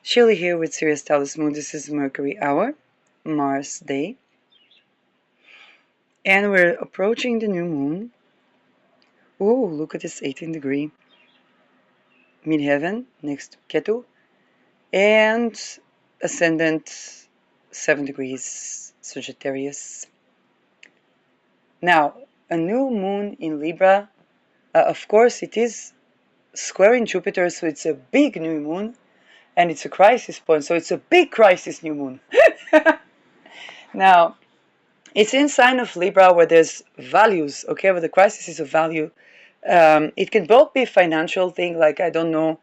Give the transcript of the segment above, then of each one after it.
Shirley here with Sirius Talis Moon. This is Mercury Hour, Mars Day. And we're approaching the new moon. Oh, look at this 18 degree midheaven next to Ketu. And ascendant 7 degrees Sagittarius. Now, a new moon in Libra. Of course, it is squaring Jupiter, so it's a big new moon. And it's a crisis point, so it's a big crisis new moon. Now, it's in sign of Libra where there's values, okay, where the crisis is a value. It can both be a financial thing, like I don't know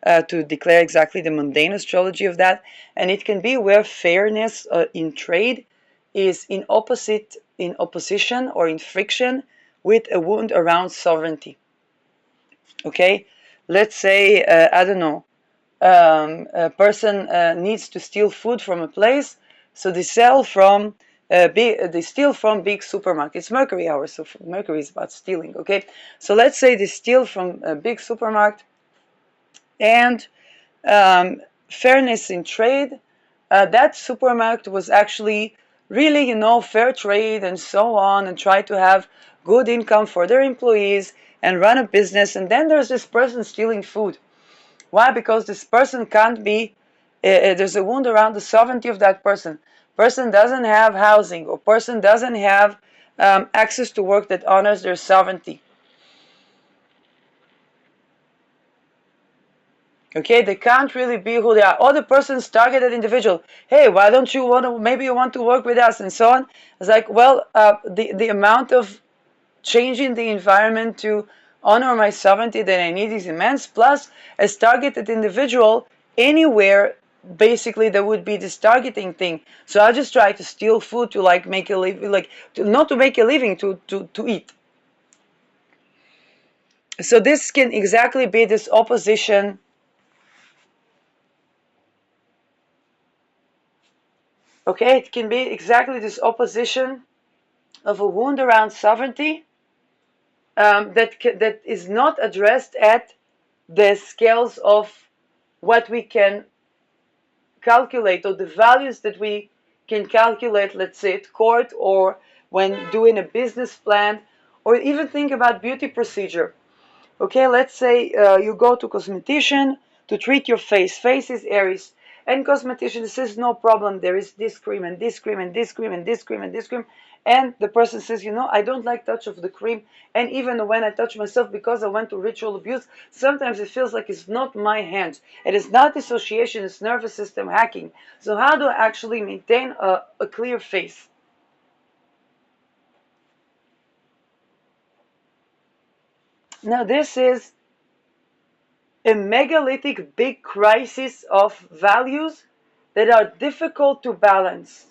to declare exactly the mundane astrology of that, and it can be where fairness in trade is in opposition or in friction with a wound around sovereignty. Okay, let's say I don't know, a person needs to steal food from a place, so they steal from big supermarkets. It's Mercury hour, so Mercury is about stealing. Okay, so let's say they steal from a big supermarket, and fairness in trade. That supermarket was actually really, fair trade and so on, and try to have good income for their employees and run a business. And then there's this person stealing food. Why? Because this person can't be, there's a wound around the sovereignty of that person. Person doesn't have housing, or person doesn't have access to work that honors their sovereignty. Okay, they can't really be who they are. Or the person's targeted individual. Hey, why don't you want to, maybe you want to work with us and so on. It's like, well, the amount of changing the environment to honor my sovereignty that I need is immense. Plus, as targeted individual, anywhere basically there would be this targeting thing. So I just try to steal food to like make a living, like not to make a living, to eat. So this can exactly be this opposition. Okay, it can be exactly this opposition of a wound around sovereignty that is not addressed at the scales of what we can calculate, or the values that we can calculate, let's say at court or when doing a business plan, or even think about beauty procedure. Okay, let's say you go to cosmetician to treat your face. Face is Aries. And cosmetician says, no problem, there is this cream and this cream and this cream and this cream and this cream. And the person says, I don't like touch of the cream. And even when I touch myself, because I went to ritual abuse, sometimes it feels like it's not my hands. It is not dissociation, it's nervous system hacking. So how do I actually maintain a clear face? Now this is a megalithic big crisis of values that are difficult to balance.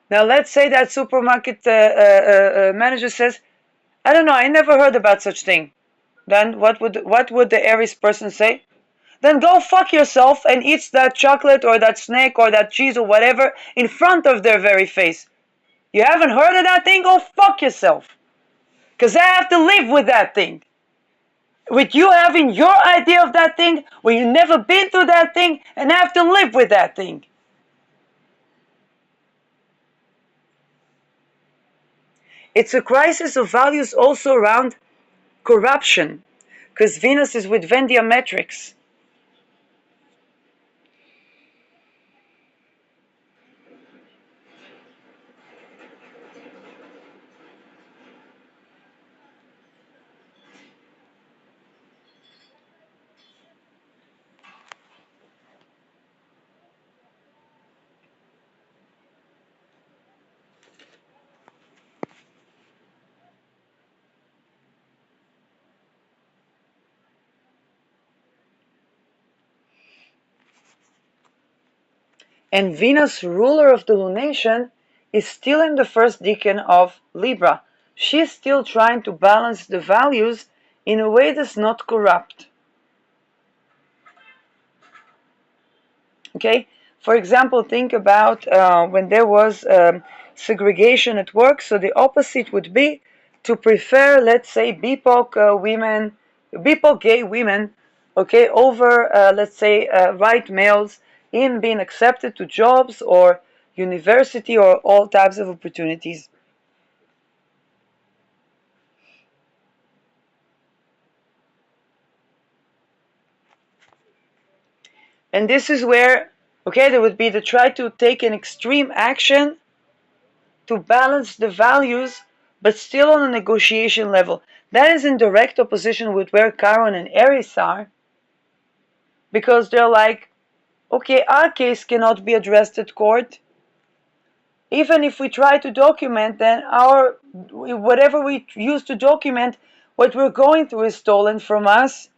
Now let's say that supermarket manager says, I don't know, I never heard about such thing. Then what would the Aries person say? Then go fuck yourself and eat that chocolate or that snake or that cheese or whatever in front of their very face. You haven't heard of that thing? Go fuck yourself. Because I have to live with that thing. With you having your idea of that thing, when you've never been through that thing, and have to live with that thing. It's a crisis of values also around corruption, because Venus is with Vendia metrics. And Venus, ruler of the lunation, is still in the first decan of Libra. She's still trying to balance the values in a way that's not corrupt. Okay? For example, think about when there was segregation at work. So the opposite would be to prefer, let's say, BIPOC women, BIPOC gay women, okay, over, let's say, white males in being accepted to jobs or university or all types of opportunities. And this is where, okay, there would be to try to take an extreme action to balance the values, but still on a negotiation level. That is in direct opposition with where Chiron and Aries are, because they're like, okay, our case cannot be addressed at court. Even if we try to document, then our whatever we use to document what we're going through is stolen from us.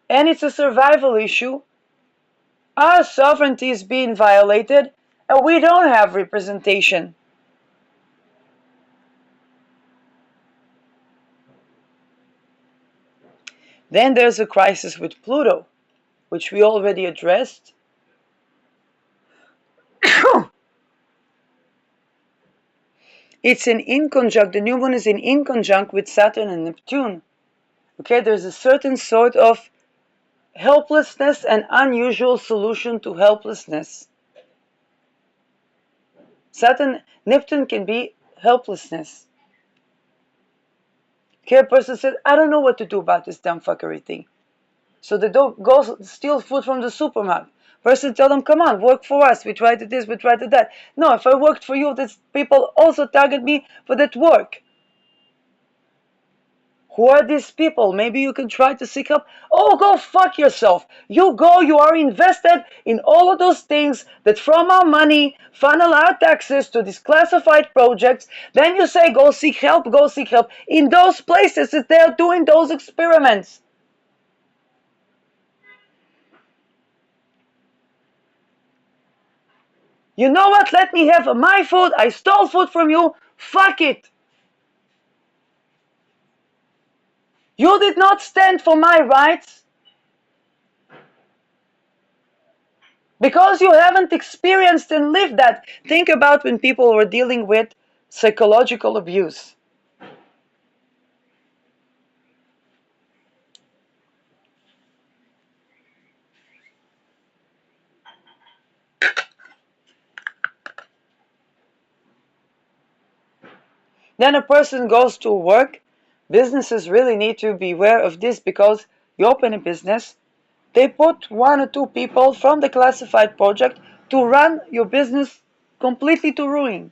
And it's a survival issue. Our sovereignty is being violated, and we don't have representation. Then there's a crisis with Pluto, which we already addressed. It's in inconjunct, the new moon is in inconjunct with Saturn and Neptune. Okay, there's a certain sort of helplessness and unusual solution to helplessness. Saturn, Neptune can be helplessness. Okay, a person said, I don't know what to do about this damn fuckery thing. So they don't go steal food from the supermarket. Person tell them, come on, work for us. We tried to this, we tried to that. No, if I worked for you, these people also target me for that work. Who are these people? Maybe you can try to seek help. Oh, go fuck yourself. You go, you are invested in all of those things that from our money funnel our taxes to these classified projects. Then you say, go seek help, go seek help in those places that they're doing those experiments. You know what? Let me have my food. I stole food from you. Fuck it. You did not stand for my rights because you haven't experienced and lived that. Think about when people were dealing with psychological abuse. Then a person goes to work. Businesses really need to be aware of this because you open a business, they put one or two people from the classified project to run your business completely to ruin.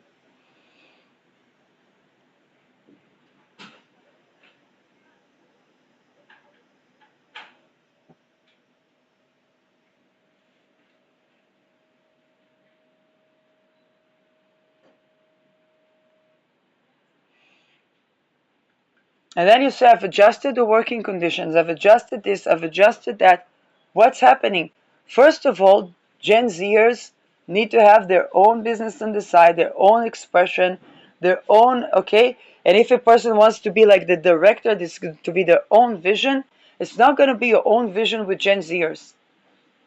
And then you say, I've adjusted the working conditions, I've adjusted this, I've adjusted that. What's happening? First of all, Gen Zers need to have their own business on the side, their own expression, their own, okay? And if a person wants to be like the director, this is to be their own vision, it's not going to be your own vision with Gen Zers.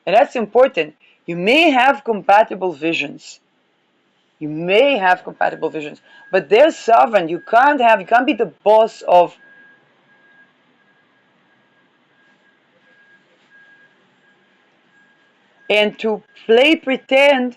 And that's important. You may have compatible visions. You may have compatible visions, but they're sovereign. You can't be the boss of. And to play pretend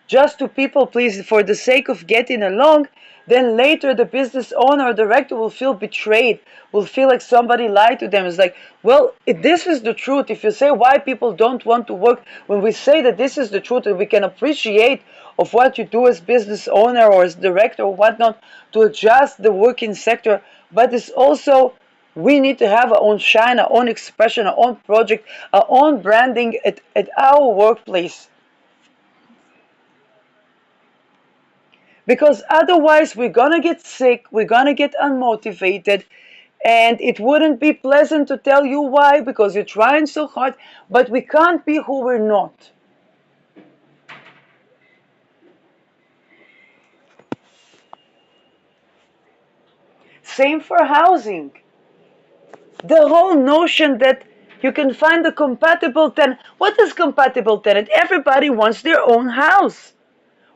just to people please for the sake of getting along, then later the business owner or director will feel betrayed, will feel like somebody lied to them. It's like, well, if this is the truth, if you say why people don't want to work, when we say that this is the truth and we can appreciate of what you do as business owner or as director or whatnot to adjust the working sector, but it's also we need to have our own shine, our own expression, our own project, our own branding at our workplace. Because otherwise we're gonna get sick, we're gonna get unmotivated, And it wouldn't be pleasant to tell you why, because you're trying so hard, but we can't be who we're not. Same for housing. The whole notion that you can find a compatible tenant. What is compatible tenant? Everybody wants their own house.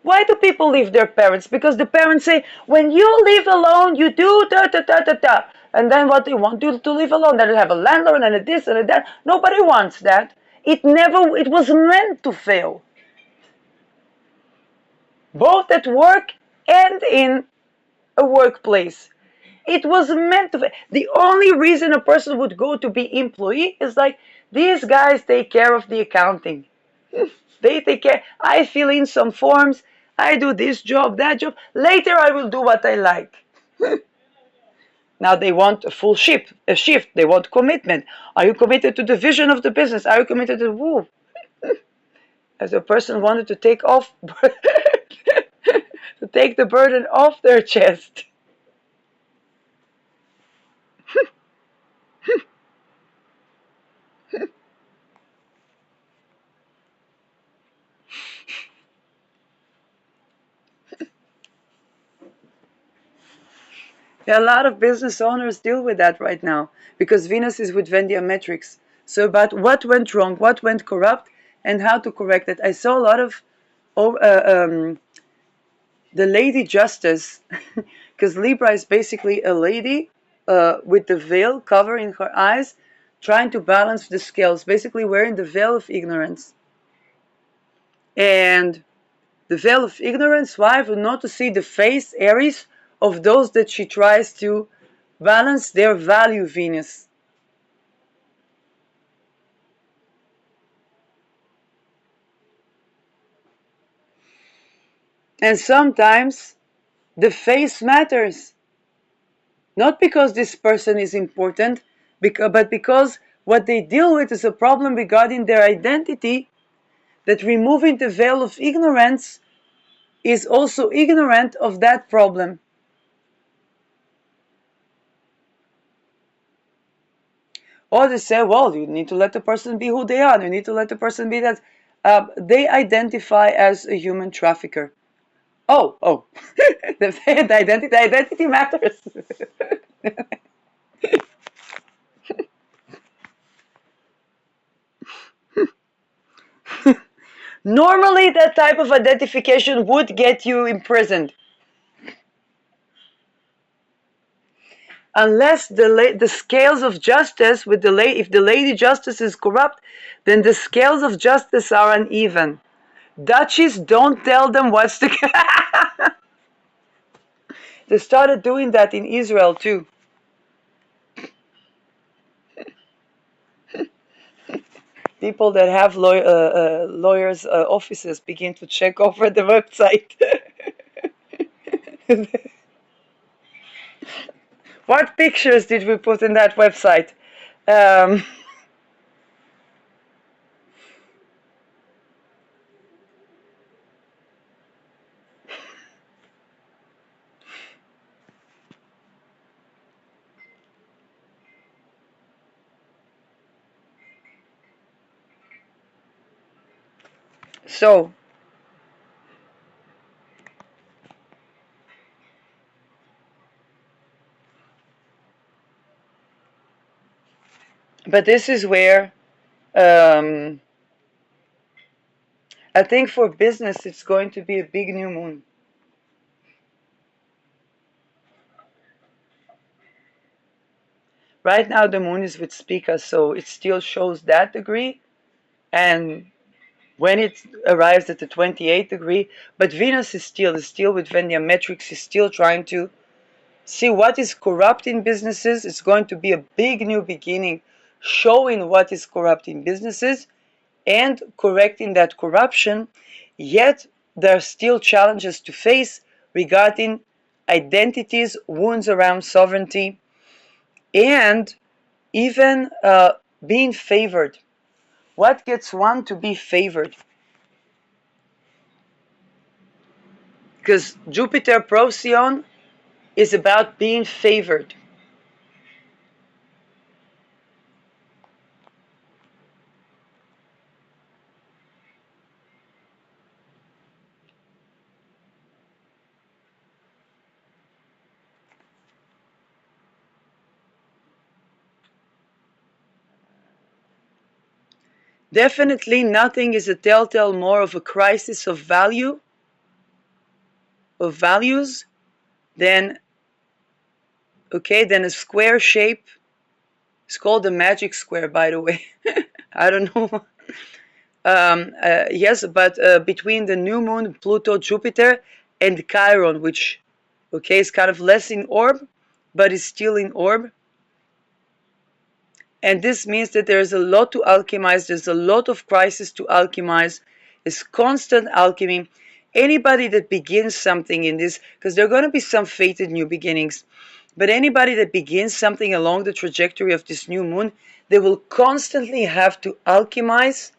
Why do people leave their parents? Because the parents say, when you live alone, you do da da da da da. And then what they want you to live alone, then they have a landlord and a this and a that. Nobody wants that. It was meant to fail. Both at work and in a workplace. It was meant to fail. The only reason a person would go to be employee is like, these guys take care of the accounting. They take care. I fill in some forms. I do this job, that job. Later, I will do what I like. Now they want a full shift. A shift. They want commitment. Are you committed to the vision of the business? Are you committed to woo? As a person wanted to take off, to take the burden off their chest. Yeah, a lot of business owners deal with that right now because Venus is with Vendia metrics. So about what went wrong, what went corrupt, and how to correct it. I saw a lot of oh, the Lady Justice, because Libra is basically a lady with the veil covering her eyes, trying to balance the scales, basically wearing the veil of ignorance. And the veil of ignorance, why? For not to see the face, Aries, of those that she tries to balance their value, Venus. And sometimes the face matters. Not because this person is important, but because what they deal with is a problem regarding their identity, that removing the veil of ignorance is also ignorant of that problem. Or they say, well, you need to let the person be who they are. You need to let the person be that. They identify as a human trafficker. Oh, the identity matters. Normally, that type of identification would get you imprisoned. Unless the scales of justice with if the Lady Justice is corrupt, then the scales of justice are uneven. Duchies don't tell them what's the. They started doing that in Israel too. People that have lawyers' offices begin to check over the website. What pictures did we put in that website? Um, so, but this is where um, I think for business it's going to be a big new moon. Right now the moon is with Spica, so it still shows that degree, and when it arrives at the 28th degree, but Venus is still with Vendia metrics, is still trying to see what is corrupt in businesses. It's going to be a big new beginning, showing what is corrupt in businesses and correcting that corruption. Yet there are still challenges to face regarding identities, wounds around sovereignty, and even being favored. What gets one to be favored? Because Jupiter Procyon is about being favored. Definitely nothing is a telltale more of a crisis of values, than than a square shape. It's called the magic square, by the way. I don't know. Yes, but between the new moon, Pluto, Jupiter, and Chiron, which, is kind of less in orb, but is still in orb. And this means that there's a lot to alchemize. There's a lot of crisis to alchemize. It's constant alchemy. Anybody that begins something in this, because there are going to be some fated new beginnings, but anybody that begins something along the trajectory of this new moon, they will constantly have to alchemize,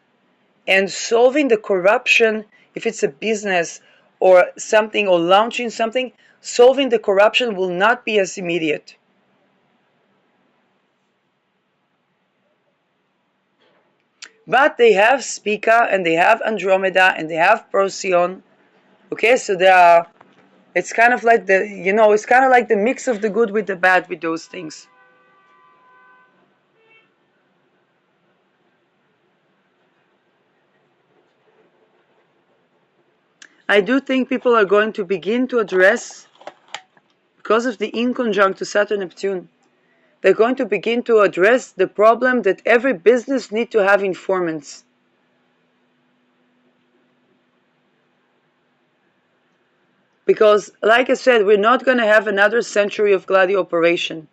and solving the corruption, if it's a business or something, or launching something, solving the corruption will not be as immediate. But they have Spica, and they have Andromeda, and they have Procyon. So they are. It's kind of like it's kind of like the mix of the good with the bad with those things. I do think people are going to begin to address, because of the inconjunct to Saturn Neptune, they're going to begin to address the problem that every business needs to have informants. Because, like I said, we're not going to have another century of Gladio operation.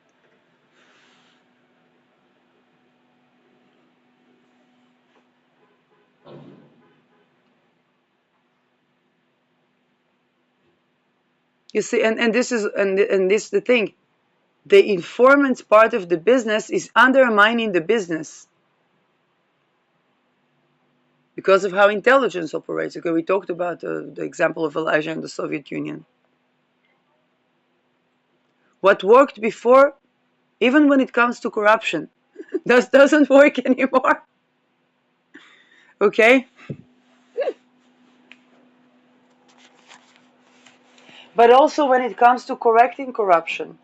You see, and this is the thing. The informants part of the business is undermining the business because of how intelligence operates. Okay, we talked about the example of Elijah and the Soviet Union. What worked before, even when it comes to corruption, doesn't work anymore. Okay? But also when it comes to correcting corruption.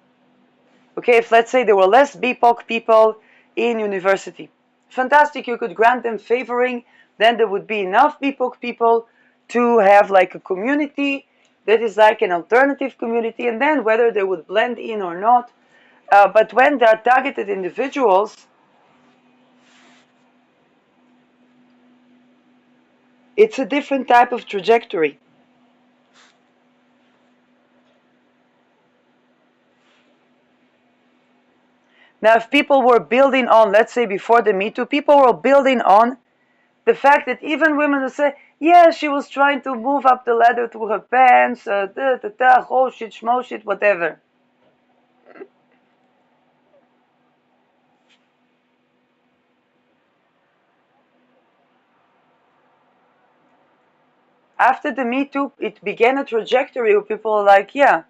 Okay, if let's say there were less BIPOC people in university, fantastic, you could grant them favoring, then there would be enough BIPOC people to have like a community that is like an alternative community, and then whether they would blend in or not. But when they are targeted individuals, it's a different type of trajectory. Now, if people were building on, let's say before the Me Too, people were building on the fact that even women will say, yeah, she was trying to move up the ladder through her pants, oh shit, schmo shit, whatever. After the Me Too, it began a trajectory where people are like, yeah,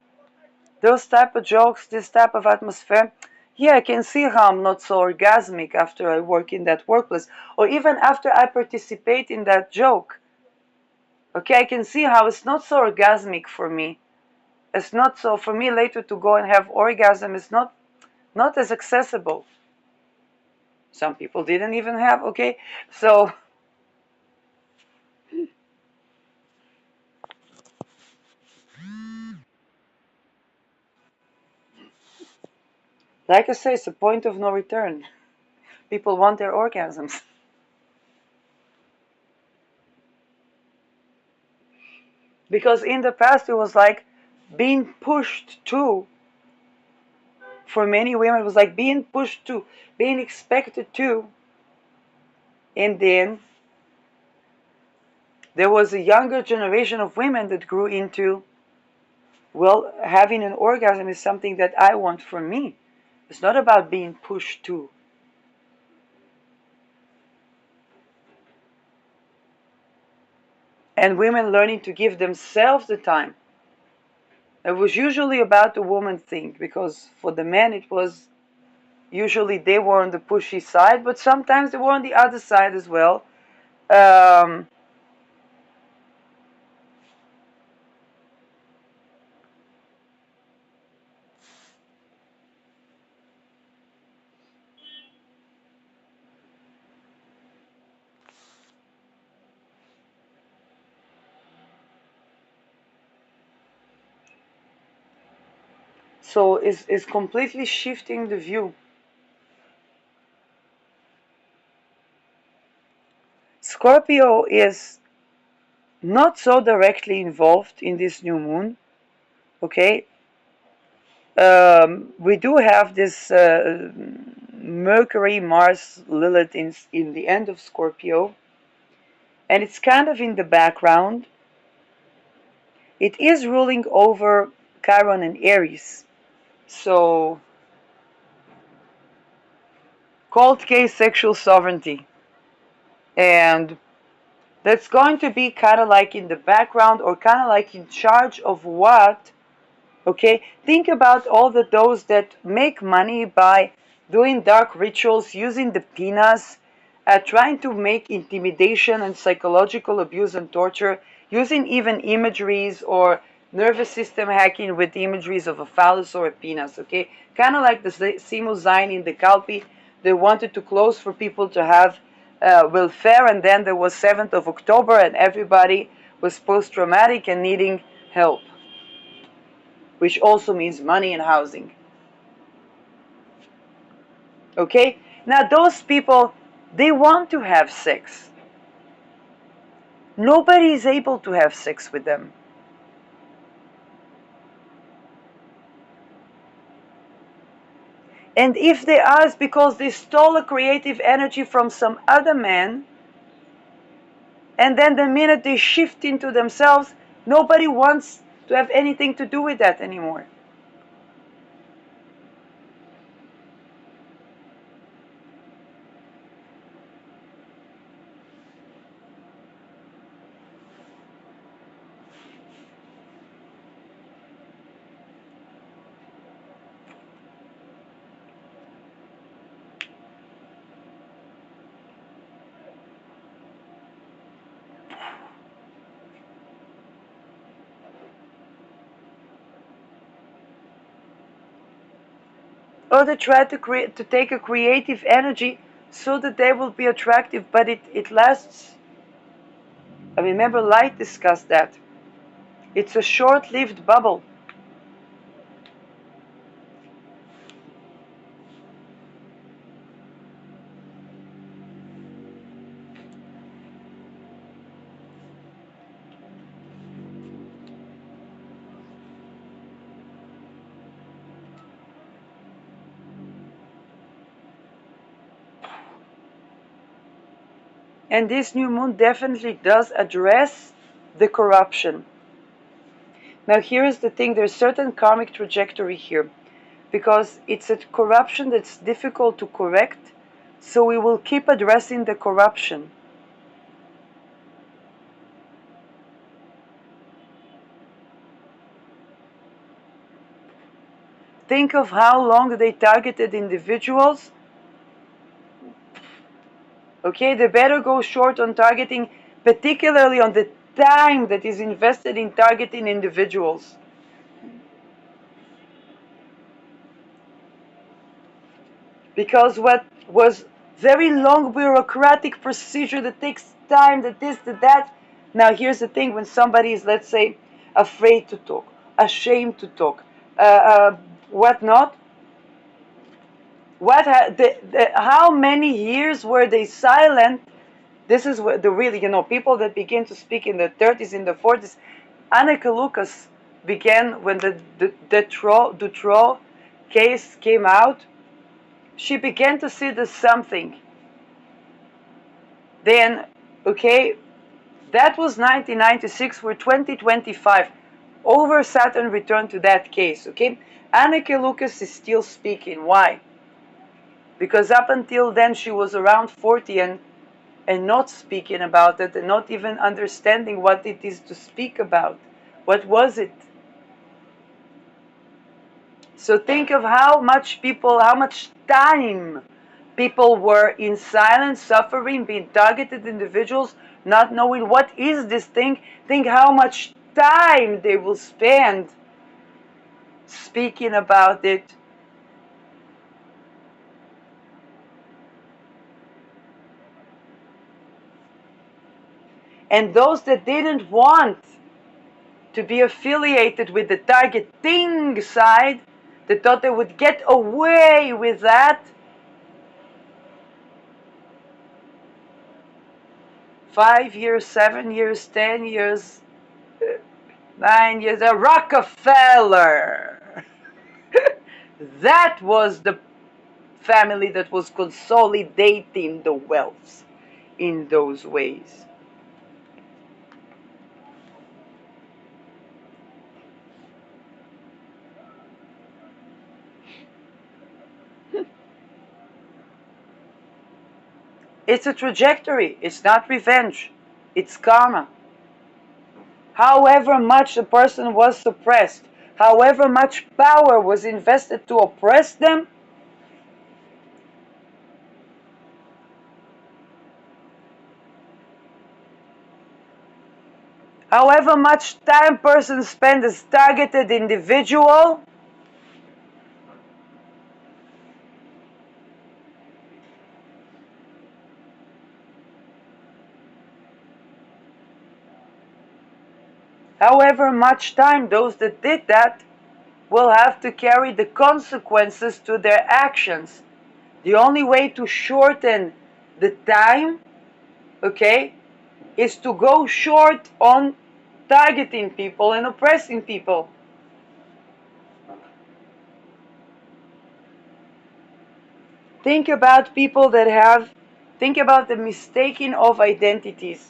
those type of jokes, this type of atmosphere, yeah, I can see how I'm not so orgasmic after I work in that workplace, or even after I participate in that joke. Okay, I can see how it's not so orgasmic for me. It's not so, for me later to go and have orgasm is not as accessible. Some people didn't even have, okay? So, like I say, it's a point of no return. People want their orgasms. Because in the past, it was like being pushed to, for many women, it was like being pushed to, being expected to. And then there was a younger generation of women that grew into, well, having an orgasm is something that I want for me. It's not about being pushed to. And women learning to give themselves the time. It was usually about the woman thing, because for the men it was usually they were on the pushy side, but sometimes they were on the other side as well. Um, So is completely shifting the view. Scorpio is not so directly involved in this new moon. Okay, we do have this Mercury, Mars, Lilith in the end of Scorpio, and it's kind of in the background. It is ruling over Chiron and Aries. So, cold case sexual sovereignty. And that's going to be kind of like in the background or kind of like in charge of what. Okay, think about all those that make money by doing dark rituals, using the penis, trying to make intimidation and psychological abuse and torture, using even imageries or nervous system hacking with imageries of a phallus or a penis. Okay, kind of like the Simu Zayn in the Kalpi. They wanted to close for people to have welfare, and then there was 7th of October, and everybody was post-traumatic and needing help, which also means money and housing. Okay? Now, those people, they want to have sex. Nobody is able to have sex with them. And if they are, it's because they stole a creative energy from some other man, and then the minute they shift into themselves, nobody wants to have anything to do with that anymore. Or they try to take a creative energy so that they will be attractive, but it lasts. I remember Light discussed that. It's a short-lived bubble. And this new moon definitely does address the corruption. Now, here's the thing, there's certain karmic trajectory here because it's a corruption that's difficult to correct, so we will keep addressing the corruption. Think of how long they targeted individuals. Okay, they better go short on targeting, particularly on the time that is invested in targeting individuals. Because what was very long bureaucratic procedure that takes time, that this, that. Now here's the thing: when somebody is, let's say, afraid to talk, ashamed to talk, what not? How many years were they silent? This is what the really, people that begin to speak in the 30s, in the 40s. Anneke Lucas began when the Dutroux case came out. She began to see the something. Then, okay, that was 1996. We're 2025. Over Saturn returned to that case, okay? Anneke Lucas is still speaking. Why? Because up until then she was around 40 and not speaking about it and not even understanding what it is to speak about. What was it? So think of how much time people were in silence, suffering, being targeted individuals, not knowing what is this thing. Think how much time they will spend speaking about it. And those that didn't want to be affiliated with the targeting side, They thought they would get away with that. 5 years, 7 years, 10 years, 9 years. A Rockefeller. That was the family that was consolidating the wealth in those ways. It's a trajectory. It's not revenge. It's karma. However much a person was suppressed, however much power was invested to oppress them, however much time person spent as targeted individual, however much time those that did that will have to carry the consequences to their actions. The only way to shorten the time, okay, is to go short on targeting people and oppressing people. Think about people that have, think about the mistaking of identities.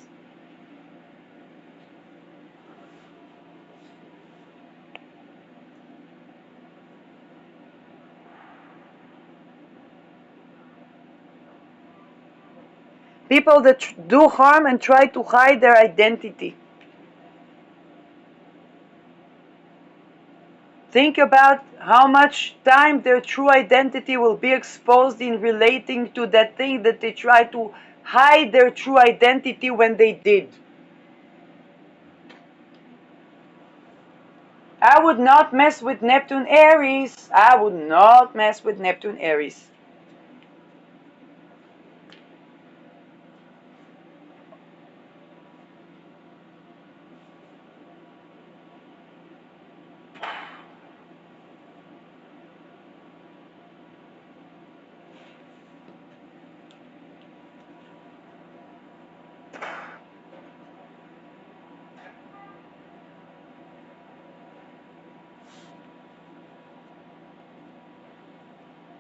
People that do harm and try to hide their identity. Think about how much time their true identity will be exposed in relating to that thing that they try to hide their true identity when they did. I would not mess with Neptune Aries. I would not mess with Neptune Aries.